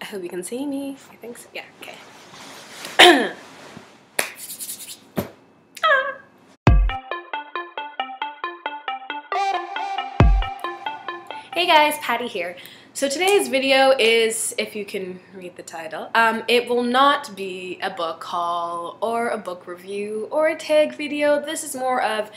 I hope you can see me. I think so. Yeah, okay. Hey guys, Patty here. So today's video is, if you can read the title, it will not be a book haul or a book review or a tag video. This is more of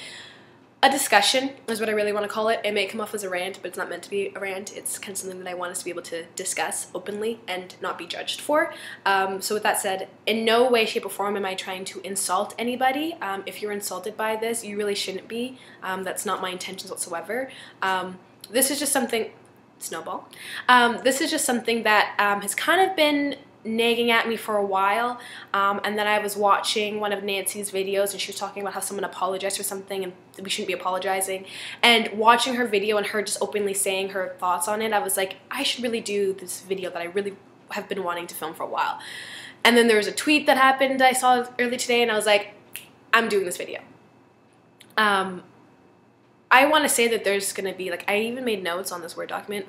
a discussion, is what I really want to call it. It may come off as a rant, but it's not meant to be a rant. It's kind of something that I want us to be able to discuss openly and not be judged for. So with that said, in no way, shape, or form am I trying to insult anybody. If you're insulted by this, you really shouldn't be. That's not my intentions whatsoever. This is just something, snowball. This is just something that has kind of been nagging at me for a while, and then I was watching one of Nancy's videos and she was talking about how someone apologized for something and we shouldn't be apologizing, and watching her video and her just openly saying her thoughts on it, I was like, I should really do this video that I really have been wanting to film for a while. And then there was a tweet that happened I saw early today and I was like, I'm doing this video. I want to say that there's going to be, like, I even made notes on this Word document.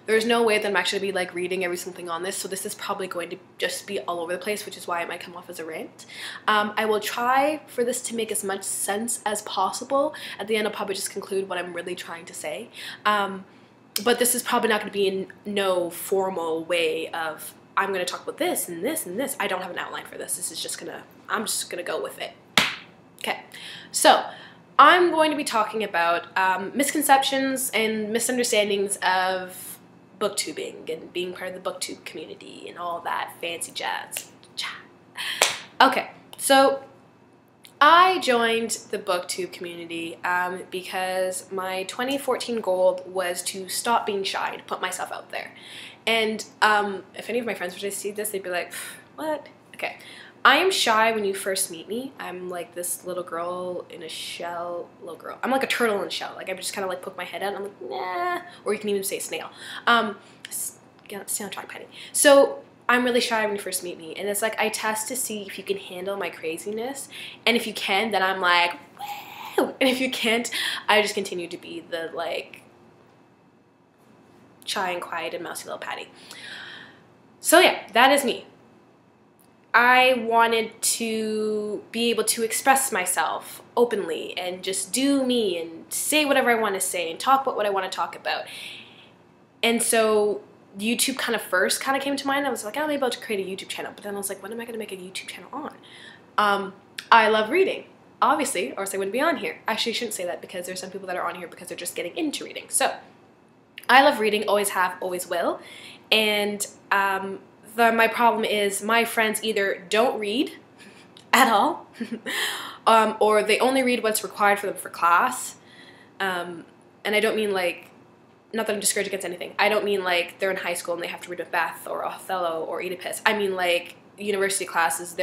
There's no way that I'm actually going to be, like, reading every single thing on this, so this is probably going to just be all over the place, which is why it might come off as a rant. I will try for this to make as much sense as possible. At the end, I'll probably just conclude what I'm really trying to say. But this is probably not going to be in no formal way of, I'm going to talk about this and this and this. I don't have an outline for this. This is just going to, I'm just going to go with it. Okay, so I'm going to be talking about misconceptions and misunderstandings of booktubing and being part of the booktube community and all that fancy jazz. Okay, so I joined the booktube community because my 2014 goal was to stop being shy, to put myself out there. And if any of my friends were to see this, they'd be like, what? Okay. I am shy when you first meet me. I'm like this little girl in a shell, little girl. I'm like a turtle in a shell. Like I just kind of like poke my head out and I'm like, nah. Or you can even say snail. Stay on track, Penny. So I'm really shy when you first meet me. And it's like I test to see if you can handle my craziness. And if you can, then I'm like, woo! And if you can't, I just continue to be the like shy and quiet and mousy little Patty. So yeah, that is me. I wanted to be able to express myself openly and just do me and say whatever I want to say and talk about what I want to talk about. And so YouTube first came to mind. I was like, oh, maybe I'll create a YouTube channel. But then I was like, what am I going to make a YouTube channel on? I love reading, obviously, or else I wouldn't be on here. Actually, I shouldn't say that because there's some people that are on here because they're just getting into reading. So I love reading, always have, always will. And my problem is my friends either don't read at all or they only read what's required for them for class. And I don't mean like, not that I'm discouraged against anything. I don't mean like they're in high school and they have to read Macbeth or Othello or Oedipus. I mean like university classes,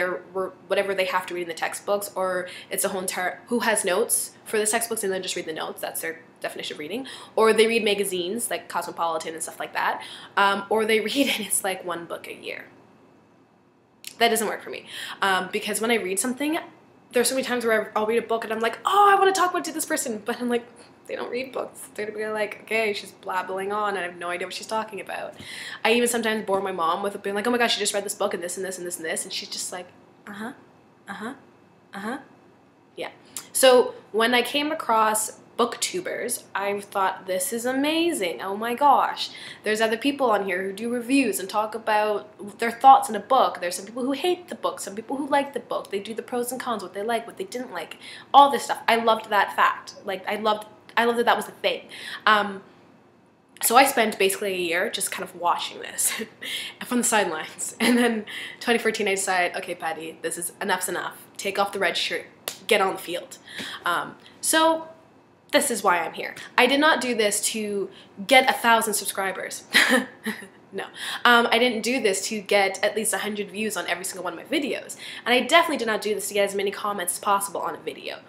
whatever they have to read in the textbooks, or it's a whole entire, who has notes for the textbooks and then just read the notes. That's their definition of reading. Or they read magazines like Cosmopolitan and stuff like that. Or they read and it's like one book a year. That doesn't work for me. Because when I read something, there's so many times where I'll read a book and I'm like, oh, I want to talk about to this person. But I'm like, they don't read books. They're gonna be like, okay, she's blabbling on and I have no idea what she's talking about. I even sometimes bore my mom with being like, oh my gosh, she just read this book and this and this and this and this. And she's just like, uh-huh, uh-huh, uh-huh. Yeah. So when I came across booktubers, I thought, this is amazing. Oh my gosh. There's other people on here who do reviews and talk about their thoughts in a book. There's some people who hate the book, some people who like the book. They do the pros and cons, what they like, what they didn't like, all this stuff. I loved that fact. Like, I loved that that was the thing. So I spent basically a year just kind of watching this from the sidelines. And then 2014, I decided, okay, Patty, this is enough's enough. Take off the red shirt, get on the field. So this is why I'm here. I did not do this to get 1,000 subscribers. No. I didn't do this to get at least 100 views on every single one of my videos. And I definitely did not do this to get as many comments as possible on a video.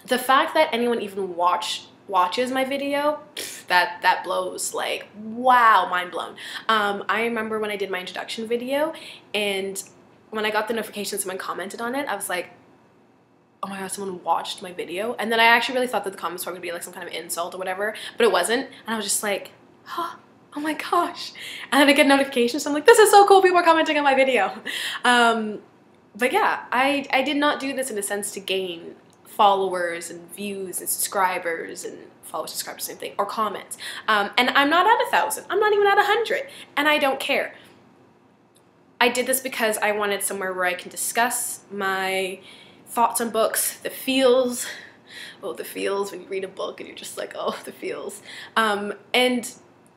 The fact that anyone even watches my video, that blows, like, wow, mind blown. I remember when I did my introduction video, and when I got the notification someone commented on it, I was like, oh my god, someone watched my video. And then I actually really thought that the comments were going to be like some kind of insult or whatever, but it wasn't. And I was just like, huh, oh my gosh. And then I get notifications, so I'm like, this is so cool, people are commenting on my video. But yeah, I did not do this in a sense to gain followers and views and subscribers, and followers, subscribers, same thing, or comments. And I'm not at 1,000, I'm not even at 100, and I don't care. I did this because I wanted somewhere where I can discuss my thoughts on books, the feels. Oh, the feels when you read a book and you're just like, oh, the feels. And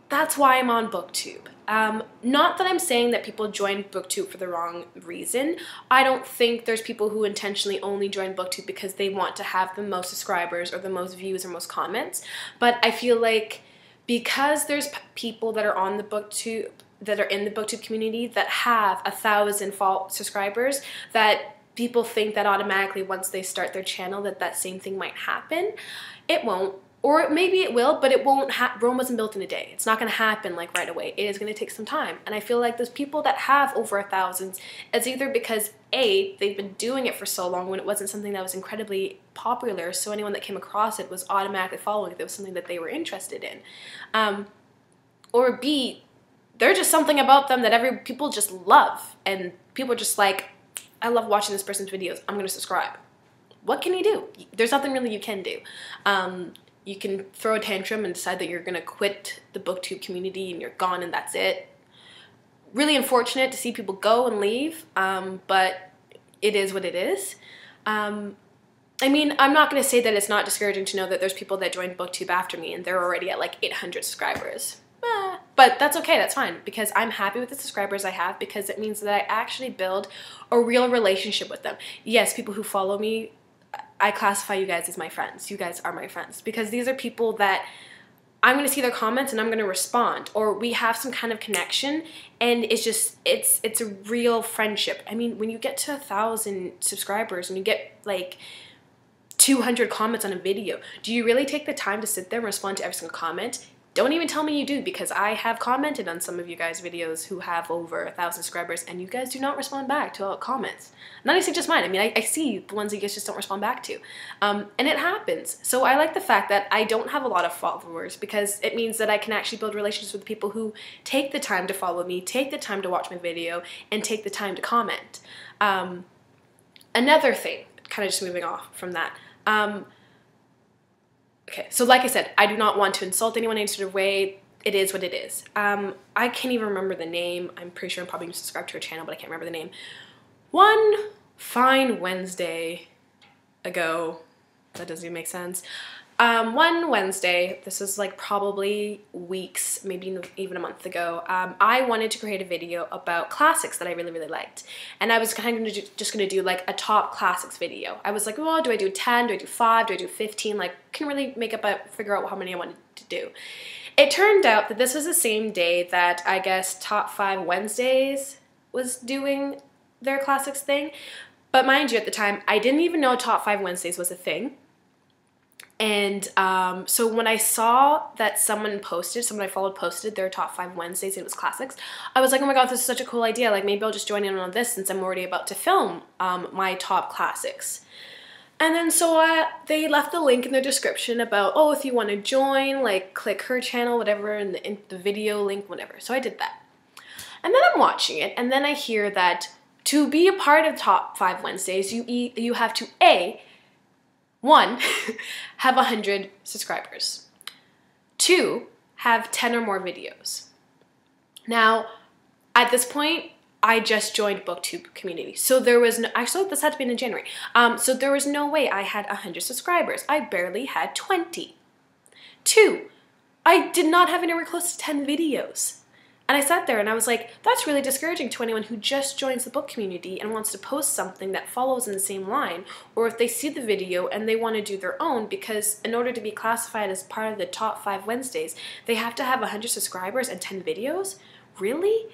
that's why I'm on BookTube. Not that I'm saying that people join BookTube for the wrong reason. I don't think there's people who intentionally only join BookTube because they want to have the most subscribers or the most views or most comments. But I feel like because there's people that are on the BookTube, that are in the BookTube community that have 1,000 subscribers, that people think that automatically once they start their channel that same thing might happen. It won't. Or maybe it will, but it won't. Rome wasn't built in a day. It's not going to happen like right away. It is going to take some time. And I feel like those people that have over 1,000, it's either because A, they've been doing it for so long when it wasn't something that was incredibly popular, so anyone that came across it was automatically following it. It was something that they were interested in. Or B, there's just something about them that people just love. And people are just like, I love watching this person's videos, I'm going to subscribe. What can you do? There's nothing really you can do. You can throw a tantrum and decide that you're going to quit the BookTube community and you're gone and that's it. Really unfortunate to see people go and leave, but it is what it is. I mean, I'm not going to say that it's not discouraging to know that there's people that joined BookTube after me and they're already at like 800 subscribers. But that's okay, that's fine, because I'm happy with the subscribers I have because it means that I actually build a real relationship with them. Yes, people who follow me, I classify you guys as my friends. You guys are my friends because these are people that I'm going to see their comments and I'm going to respond, or we have some kind of connection, and it's just, it's a real friendship. I mean, when you get to 1,000 subscribers and you get like 200 comments on a video, do you really take the time to sit there and respond to every single comment? Don't even tell me you do, because I have commented on some of you guys' videos who have over 1,000 subscribers and you guys do not respond back to all comments. Not even just mine. I mean, I see the ones that you guys just don't respond back to. And it happens. So I like the fact that I don't have a lot of followers because it means that I can actually build relationships with people who take the time to follow me, take the time to watch my video, and take the time to comment. Another thing, kind of just moving off from that, okay, so like I said, I do not want to insult anyone in any sort of way. It is what it is. I can't even remember the name. I'm pretty sure I'm probably subscribed to her channel, but I can't remember the name. One fine Wednesday ago, that doesn't even make sense. One Wednesday, this was like probably weeks, maybe even a month ago, I wanted to create a video about classics that I really, really liked. And I was kind of just going to do like a top classics video. I was like, well, do I do 10? Do I do 5? Do I do 15? Like, couldn't really figure out how many I wanted to do. It turned out that this was the same day that I guess Top 5 Wednesdays was doing their classics thing. But mind you, at the time, I didn't even know Top 5 Wednesdays was a thing. And so when I saw that someone I followed posted their Top 5 Wednesdays and it was classics, I was like, oh my god, this is such a cool idea. Like, maybe I'll just join in on this since I'm already about to film my top classics. And then so they left the link in the description about, oh, if you want to join, like, click her channel, whatever, in the video link, whatever. So I did that. And then I'm watching it, and then I hear that to be a part of Top 5 Wednesdays, you have to, A, 1, have 100 subscribers. 2, have 10 or more videos. Now, at this point, I just joined BookTube community. So there was no, actually this had to be in January. So there was no way I had 100 subscribers. I barely had 20. 2, I did not have anywhere close to 10 videos. And I sat there and I was like, that's really discouraging to anyone who just joins the book community and wants to post something that follows in the same line, or if they see the video and they want to do their own, because in order to be classified as part of the Top 5 Wednesdays, they have to have 100 subscribers and 10 videos? Really?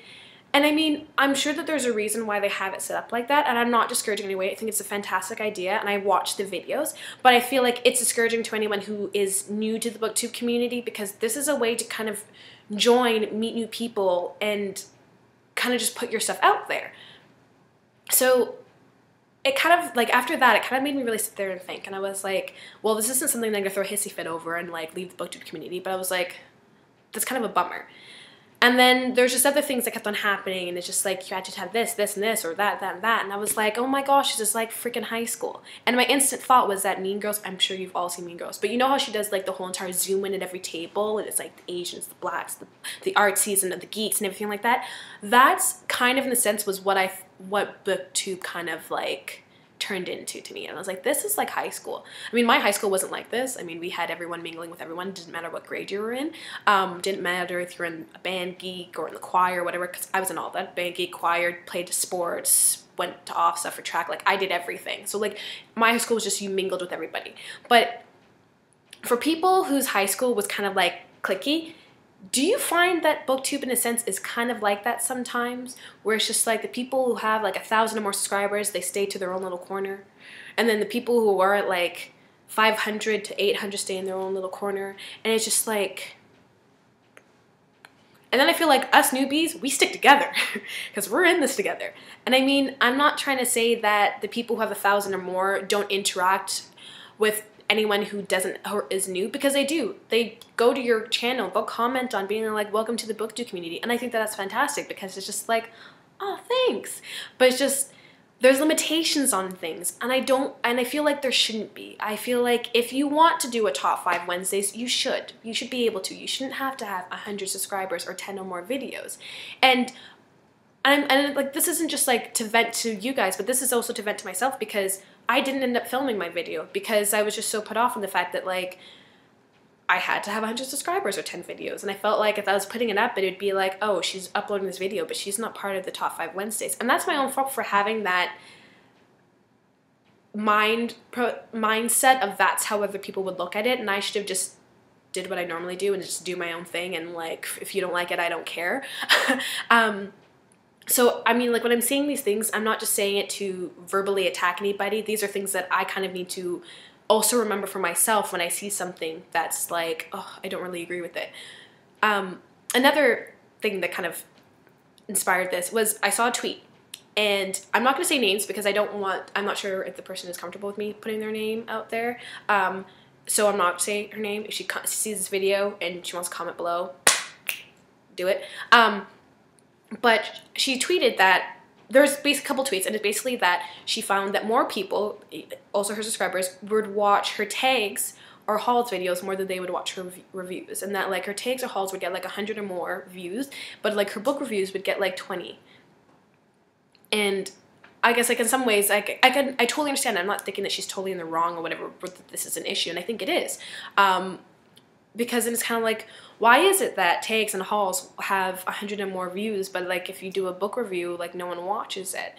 And I mean, I'm sure that there's a reason why they have it set up like that, and I'm not discouraging in any way. I think it's a fantastic idea, and I watch the videos, but I feel like it's discouraging to anyone who is new to the BookTube community, because this is a way to kind of join, meet new people, and kind of just put your stuff out there. So it kind of, like, after that, it kind of made me really sit there and think, and I was like, well, this isn't something that I'm going to throw a hissy fit over and, like, leave the BookTube community, but I was like, that's kind of a bummer. And then there's just other things that kept on happening, and it's just like, you had to have this, this, and this, or that, that, and that. And I was like, oh my gosh, this is like freaking high school. And my instant thought was that Mean Girls, I'm sure you've all seen Mean Girls, but you know how she does like the whole entire zoom in at every table, and it's like the Asians, the blacks, the artsies, and the geeks, and everything like that. That's kind of, in a sense, was what BookTube kind of like turned into to me. And I was like, this is like high school. I mean, my high school wasn't like this. I mean, we had everyone mingling with everyone. It didn't matter what grade you were in. Didn't matter if you're in a band geek or in the choir or whatever, because I was in all that. Band geek, choir, played sports, went to OFSA for track. Like, I did everything. So like, my high school was just, you mingled with everybody. But for people whose high school was kind of like cliquey, do you find that BookTube, in a sense, is kind of like that sometimes? Where it's just like the people who have like 1,000 or more subscribers, they stay to their own little corner. And then the people who are at like 500 to 800 stay in their own little corner. And it's just like... And then I feel like us newbies, we stick together because we're in this together. And I mean, I'm not trying to say that the people who have 1,000 or more don't interact with anyone who doesn't or is new, because they do. They go to your channel, they'll comment on being like, welcome to the BookTube community. And I think that that's fantastic, because it's just like, oh, thanks. But it's just, there's limitations on things, and I feel like there shouldn't be. I feel like if you want to do a top 5 Wednesdays, you should be able to. You shouldn't have to have 100 subscribers or 10 or more videos. And like, this isn't just like to vent to you guys, but this is also to vent to myself, because I didn't end up filming my video because I was just so put off on the fact that like I had to have 100 subscribers or 10 videos. And I felt like if I was putting it up, it'd be like, oh, she's uploading this video, but she's not part of the top 5 Wednesdays. And that's my own fault for having that mindset of that's how other people would look at it. And I should have just did what I normally do and just do my own thing. And like, if you don't like it, I don't care. So, I mean, like, when I'm saying these things, I'm not just saying it to verbally attack anybody. These are things that I kind of need to also remember for myself when I see something that's like, oh, I don't really agree with it. Another thing that kind of inspired this was I saw a tweet. And I'm not going to say names because I'm not sure if the person is comfortable with me putting their name out there. So I'm not saying her name. If she sees this video and she wants to comment below, do it. But she tweeted that there's basically a couple tweets, and it's basically that she found that more people, also her subscribers, would watch her tags or hauls videos more than they would watch her reviews, and that like her tags or hauls would get like 100 or more views, but like her book reviews would get like 20. And I guess like in some ways I totally understand. I'm not thinking that she's totally in the wrong or whatever, but this is an issue, and I think it is. Because it's kind of like, why is it that tags and hauls have 100 and more views, but like if you do a book review, like no one watches it?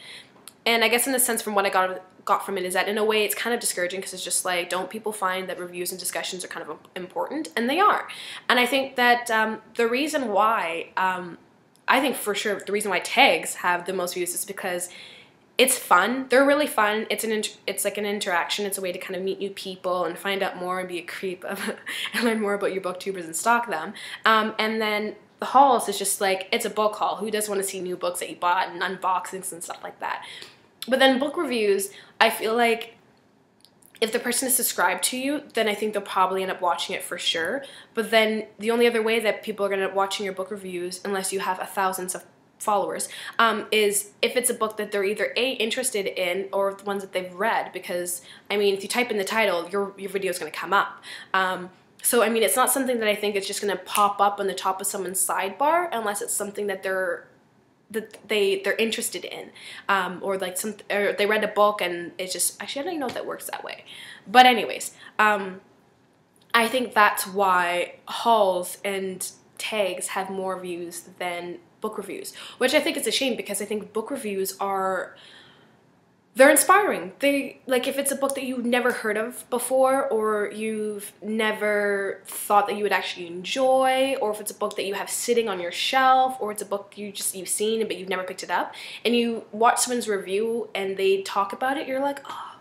And I guess in the sense from what I got from it is that in a way it's kind of discouraging, because it's just like, don't people find that reviews and discussions are kind of important? And they are. And I think that the reason why, I think for sure the reason why tags have the most views is because it's fun. They're really fun. It's like an interaction. It's a way to kind of meet new people and find out more and be a creep and learn more about your booktubers and stalk them. And then the hauls is just like, it's a book haul. Who doesn't want to see new books that you bought and unboxings and stuff like that? But then book reviews, I feel like if the person is subscribed to you, then I think they'll probably end up watching it for sure. But then the only other way that people are going to end up watching your book reviews, unless you have thousands of followers, is if it's a book that they're either interested in or the ones that they've read, because I mean, if you type in the title, your video is going to come up. So I mean, it's not something that I think is just going to pop up on the top of someone's sidebar unless it's something that they're interested in, or like or they read a book and it's just, actually I don't even know if that works that way. But anyways, I think that's why hauls and tags have more views than book reviews, which I think is a shame, because I think book reviews they're inspiring. They, like, if it's a book that you've never heard of before, or you've never thought that you would actually enjoy, or if it's a book that you have sitting on your shelf, or it's a book you've seen but you've never picked it up, and you watch someone's review and they talk about it, you're like, oh,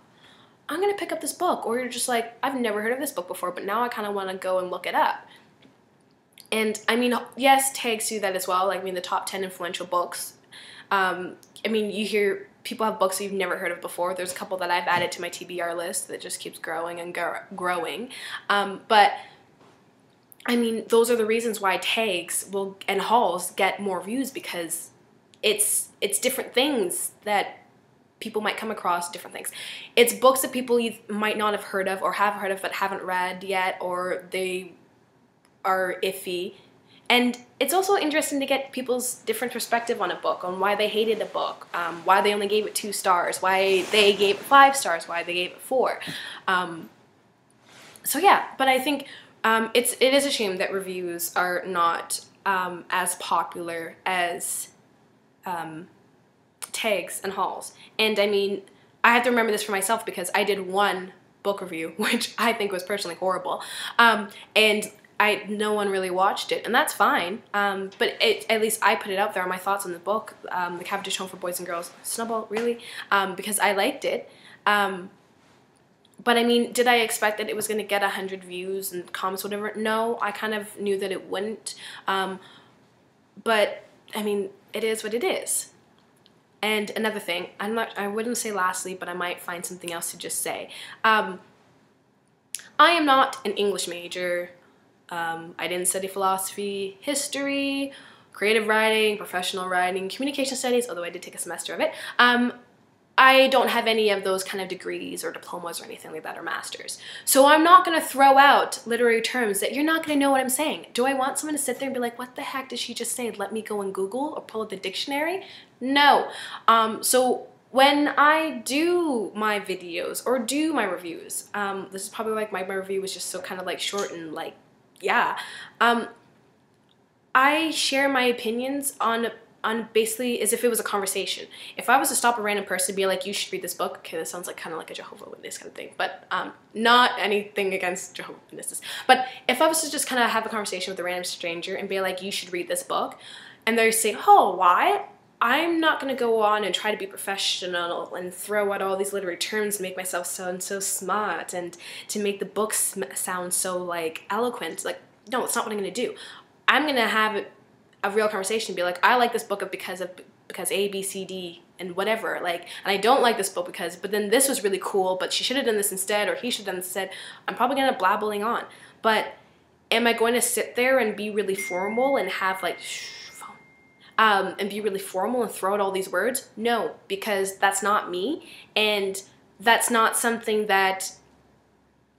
I'm gonna pick up this book. Or you're just like, I've never heard of this book before, but now I kind of want to go and look it up. And I mean, yes, tags do that as well. Like, I mean, the top 10 influential books. I mean, you hear people have books that you've never heard of before. There's a couple that I've added to my TBR list that just keeps growing and growing. But I mean, those are the reasons why tags will and hauls get more views, because it's different things that people might come across, different things. It's books that people might not have heard of or have heard of but haven't read yet, or they are iffy. And it's also interesting to get people's different perspective on a book, on why they hated a book, why they only gave it 2 stars, why they gave it 5 stars, why they gave it 4. So yeah, but I think it is a shame that reviews are not as popular as tags and hauls. And I mean, I have to remember this for myself because I did one book review, which I think was personally horrible, and no one really watched it, and that's fine. But at least I put it out there on my thoughts on the book, The Cavendish Home for Boys and Girls. Snowball, really? Because I liked it. But I mean, did I expect that it was going to get 100 views and comments, whatever? No, I kind of knew that it wouldn't. But I mean, it is what it is. And another thing, I wouldn't say lastly, but I might find something else to just say. I am not an English major. I didn't study philosophy, history, creative writing, professional writing, communication studies, although I did take a semester of it. I don't have any of those kind of degrees or diplomas or anything like that, or masters. So I'm not going to throw out literary terms that you're not going to know what I'm saying. Do I want someone to sit there and be like, what the heck did she just say? Let me go and Google or pull up the dictionary? No. So when I do my videos or do my reviews, this is probably like my review was just so kind of like short and like, yeah. I share my opinions on basically as if it was a conversation. If I was to stop a random person and be like, you should read this book, okay, this sounds like kind of like a Jehovah's Witness kind of thing, but not anything against Jehovah's Witnesses. But if I was to just kind of have a conversation with a random stranger and be like, you should read this book, and they say, oh, why? I'm not going to go on and try to be professional and throw out all these literary terms and make myself sound so smart and to make the book sound so like eloquent. Like, no, it's not what I'm going to do. I'm going to have a real conversation and be like, I like this book because A, B, C, D, and whatever, like, and I don't like this book because, but then this was really cool, but she should have done this instead, or he should have done this instead. I'm probably gonna blabbling on, but am I going to sit there and be really formal and have like, and be really formal and throw out all these words? No, because that's not me, and that's not something that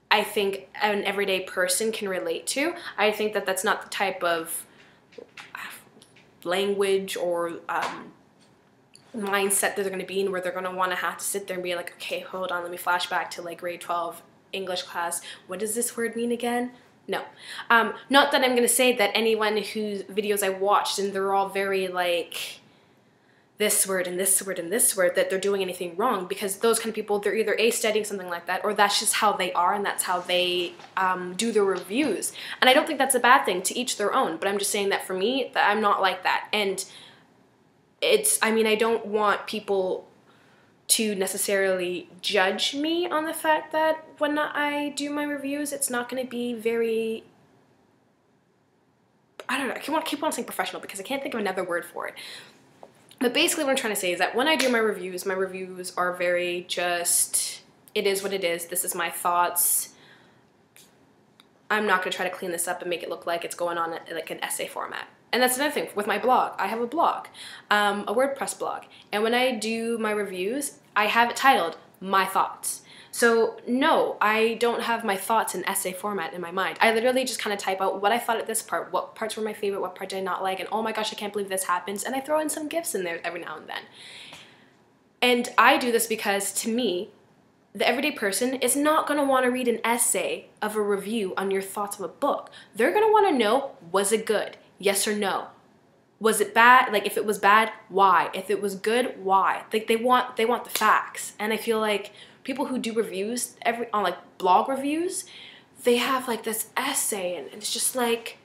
I think an everyday person can relate to. I think that that's not the type of language or mindset that they're going to be in, where they're going to want to have to sit there and be like, okay, hold on, let me flash back to like grade 12 English class. What does this word mean again? No. Not that I'm going to say that anyone whose videos I watched and they're all very like this word and this word and this word, that they're doing anything wrong, because those kind of people, they're either A, studying something like that, or that's just how they are and that's how they do their reviews. And I don't think that's a bad thing, to each their own, but I'm just saying that for me, that I'm not like that. And I mean, I don't want people to necessarily judge me on the fact that when I do my reviews, it's not going to be very, I don't know, I keep on saying professional because I can't think of another word for it. But basically what I'm trying to say is that when I do my reviews are very just, it is what it is, this is my thoughts. I'm not going to try to clean this up and make it look like it's going on like an essay format. And that's another thing with my blog. I have a blog, a WordPress blog. And when I do my reviews, I have it titled, My Thoughts. So no, I don't have my thoughts in essay format in my mind. I literally just kind of type out what I thought at this part, what parts were my favorite, what part did I not like, and oh my gosh, I can't believe this happens, and I throw in some GIFs in there every now and then. And I do this because, to me, the everyday person is not going to want to read an essay of a review on your thoughts of a book. They're going to want to know, was it good? Yes or no? Was it bad? Like, if it was bad, why? If it was good, why? Like, they want the facts. And I feel like people who do reviews on like blog reviews, they have like this essay and it's just like,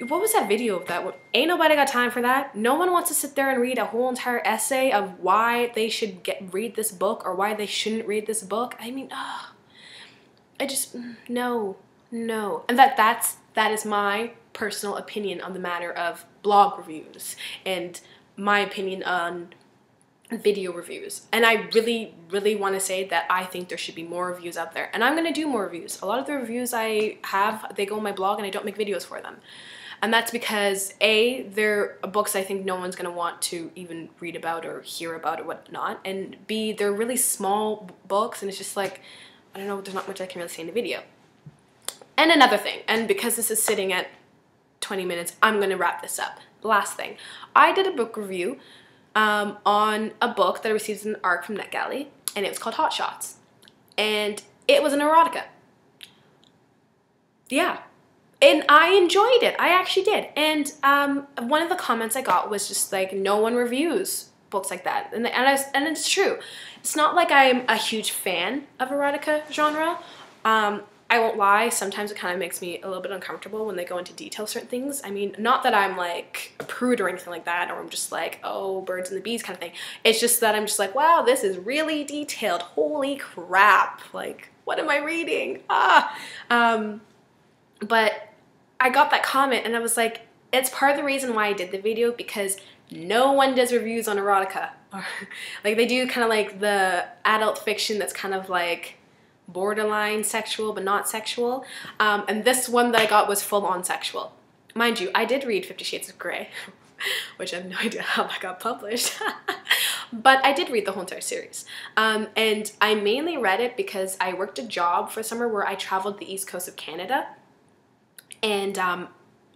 what was that video of that? Ain't nobody got time for that. No one wants to sit there and read a whole entire essay of why they should read this book or why they shouldn't read this book. I mean, I just, no. And that is my personal opinion on the matter of blog reviews and my opinion on video reviews. And I really, really want to say that I think there should be more reviews out there. And I'm going to do more reviews. A lot of the reviews I have, they go on my blog and I don't make videos for them. And that's because A, they're books I think no one's going to want to even read about or hear about or whatnot. And B, they're really small books and it's just like, I don't know, there's not much I can really say in the video. And another thing, and because this is sitting at 20 minutes, I'm going to wrap this up. Last thing, I did a book review on a book that I received an ARC from NetGalley, and it was called Hot Shots. And it was an erotica. Yeah. And I enjoyed it. I actually did. And one of the comments I got was just like, no one reviews books like that. And it's true. It's not like I'm a huge fan of erotica genre. I won't lie, sometimes it kind of makes me a little bit uncomfortable when they go into detail certain things. I mean, not that I'm like a prude or anything like that, or I'm just like, oh, birds and the bees kind of thing. It's just that I'm just like, wow, this is really detailed. Holy crap. Like, what am I reading? But I got that comment and I was like, it's part of the reason why I did the video, because no one does reviews on erotica. Like, they do kind of like the adult fiction that's kind of like borderline sexual but not sexual, and this one that I got was full-on sexual. Mind you, I did read 50 Shades of Grey, which I have no idea how that got published, but I did read the whole entire series, and I mainly read it because I worked a job for summer where I traveled the east coast of Canada, and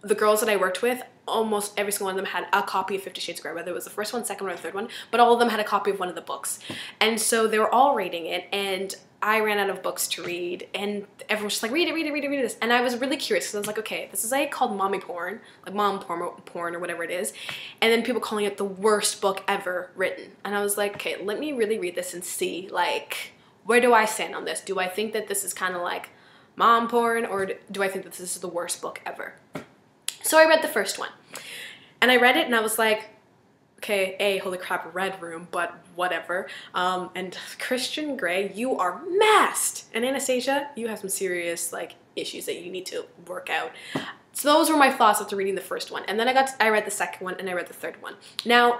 the girls that I worked with, almost every single one of them had a copy of 50 Shades of Grey, whether it was the first one, second one, or third one, but all of them had a copy of one of the books. And so they were all reading it, and I ran out of books to read, and everyone was just like, read it, read it, read it, read this. And I was really curious, because I was like, okay, this is like called mommy porn, like mom porn or whatever it is, and then people calling it the worst book ever written. And I was like, okay, let me really read this and see, like, where do I stand on this? Do I think that this is kind of like mom porn, or do I think that this is the worst book ever? So I read the first one, and I read it, and I was like, okay, A, holy crap, red room, but whatever. And Christian Grey, you are messed. And Anastasia, you have some serious like issues that you need to work out. So those were my thoughts after reading the first one. And then I read the second one, and I read the third one. Now,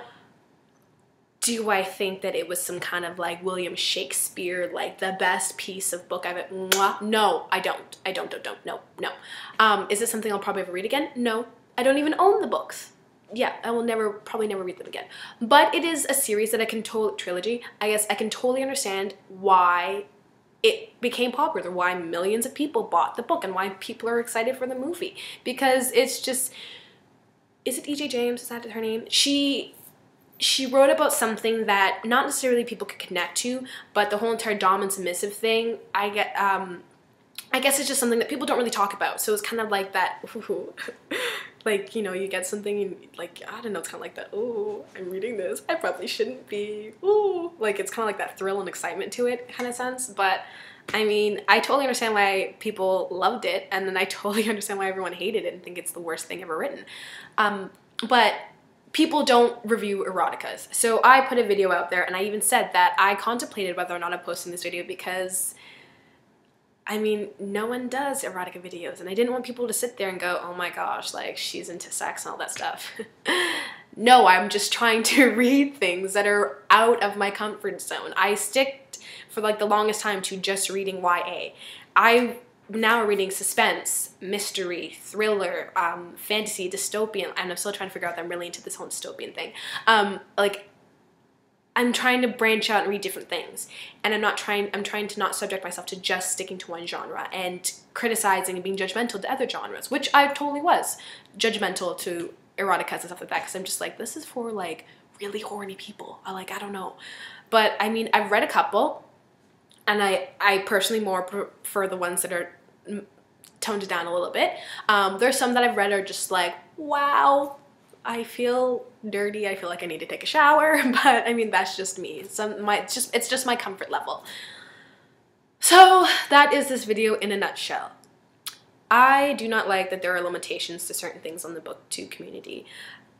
do I think that it was some kind of like William Shakespeare, like the best piece of book I've ever? No, I don't. No. Is it something I'll probably ever read again? No. I don't even own the books. Yeah, I will probably never read them again. But it is a series that I can trilogy. I guess I can totally understand why it became popular, why millions of people bought the book, and why people are excited for the movie. Because it's just, is it E.J. James? Is that her name? She wrote about something that not necessarily people could connect to, but the whole entire dom and submissive thing, I guess it's just something that people don't really talk about. So it's kind of like that, ooh, like, you know, you get something and like, I don't know, it's kind of like that, ooh, I'm reading this, I probably shouldn't be, ooh. Like, it's kind of like that thrill and excitement to it kind of sense. But I mean, I totally understand why people loved it, and then I totally understand why everyone hated it and think it's the worst thing ever written. But people don't review eroticas. So I put a video out there, and I even said that I contemplated whether or not I'm posting this video because, I mean, no one does erotica videos, and I didn't want people to sit there and go, oh my gosh, like, she's into sex and all that stuff. No, I'm just trying to read things that are out of my comfort zone. I stick for like the longest time to just reading YA. I'm now reading suspense, mystery, thriller, fantasy, dystopian, and I'm still trying to figure out that I'm really into this whole dystopian thing. Like, I'm trying to branch out and read different things, and I'm trying to not subject myself to just sticking to one genre and criticizing and being judgmental to other genres, which I totally was judgmental to eroticas and stuff like that, because I'm just like, this is for like really horny people. I don't know. But I mean, I've read a couple, and I personally more prefer the ones that are toned down a little bit. There's some that I've read are just like, wow, I feel dirty, I feel like I need to take a shower, but I mean, that's just me. It's just my comfort level. So that is this video in a nutshell. I do not like that there are limitations to certain things on the booktube community.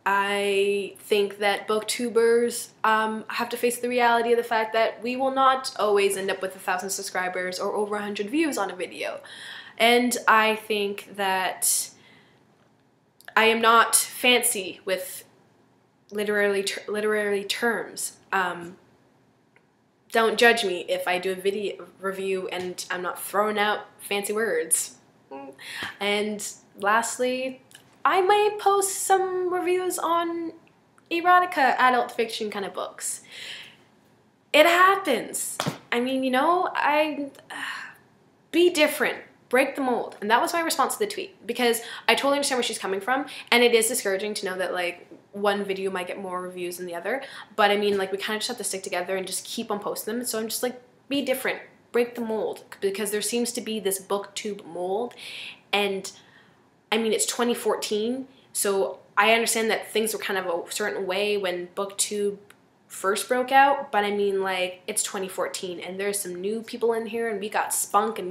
I think that booktubers have to face the reality of the fact that we will not always end up with 1,000 subscribers or over 100 views on a video. And I think that I am not fancy with literary terms. Don't judge me if I do a video review and I'm not throwing out fancy words. And lastly, I might post some reviews on erotica, adult fiction kind of books. It happens. I mean, you know, be different. Break the mold. And that was my response to the tweet, because I totally understand where she's coming from, and it is discouraging to know that like one video might get more reviews than the other. But I mean, like, we kind of just have to stick together and just keep on posting them. So I'm just like, be different. Break the mold, because there seems to be this booktube mold. And I mean, it's 2014, so I understand that things were kind of a certain way when booktube first broke out, but I mean, like, it's 2014 and there's some new people in here, and we got spunk, and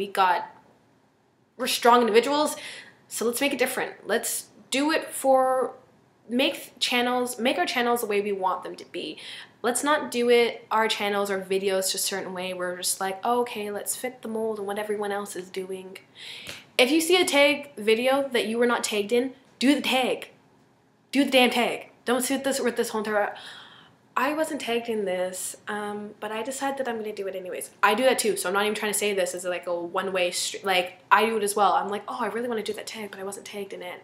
we're strong individuals, so let's make it different. Let's do it make our channels the way we want them to be. Let's not do our channels or videos just a certain way. We're just like, oh, okay, let's fit the mold and what everyone else is doing. If you see a tag video that you were not tagged in, do the tag. Do the damn tag. Don't sit with this whole entire, I wasn't tagged in this, but I decided that I'm gonna do it anyways. I do that too, so I'm not even trying to say this as like a one-way street. Like, I do it as well. I'm like, oh, I really want to do that tag, but I wasn't tagged in it.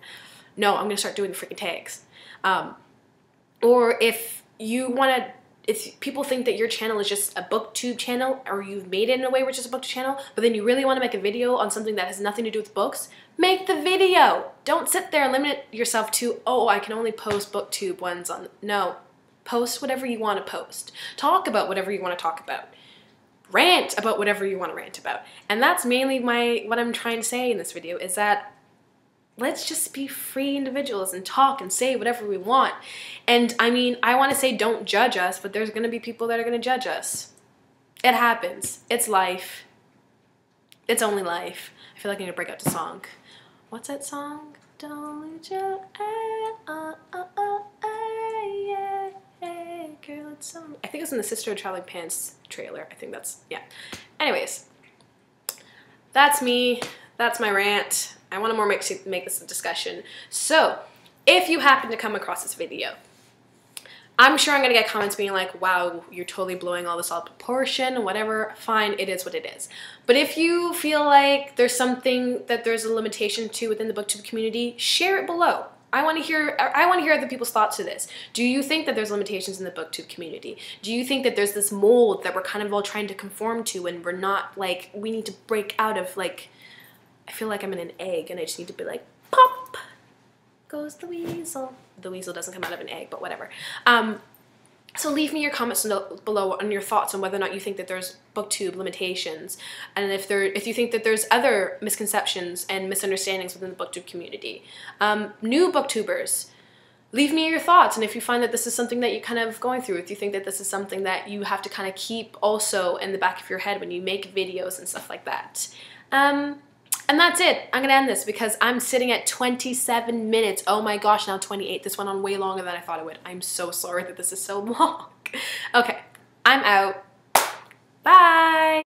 No, I'm gonna start doing the freaking tags. Or if people think that your channel is just a booktube channel, or you've made it in a way which is a booktube channel, but then you really want to make a video on something that has nothing to do with books, make the video. Don't sit there and limit yourself to, oh, I can only post booktube ones on. No. Post whatever you want to post. Talk about whatever you want to talk about. Rant about whatever you want to rant about. And that's mainly what I'm trying to say in this video, is that let's just be free individuals and talk and say whatever we want. And I mean, I want to say don't judge us, but there's going to be people that are going to judge us. It happens. It's life. It's only life. I feel like I need to break out the song. What's that song? Don't lose your girl, it's so... I think it's in the Sister of Traveling Pants trailer. I think that's, yeah. Anyways, that's me. That's my rant. I want to make this a discussion. So, if you happen to come across this video, I'm sure I'm going to get comments being like, wow, you're totally blowing all this out of proportion, whatever. Fine, it is what it is. But if you feel like there's something that there's a limitation to within the booktube community, share it below. I want to hear other people's thoughts to this. Do you think that there's limitations in the booktube community? Do you think that there's this mold that we're kind of all trying to conform to, and we're not, like, we need to break out of, like, I feel like I'm in an egg and I just need to be like, pop goes the weasel. The weasel doesn't come out of an egg, but whatever. So leave me your comments below on your thoughts on whether or not you think that there's booktube limitations, and if you think that there's other misconceptions and misunderstandings within the booktube community. New booktubers, leave me your thoughts, and if you find that this is something that you're kind of going through, if you think that this is something that you have to kind of keep also in the back of your head when you make videos and stuff like that. And that's it. I'm gonna end this because I'm sitting at 27 minutes. Oh my gosh, now 28. This went on way longer than I thought it would. I'm so sorry that this is so long. Okay, I'm out. Bye.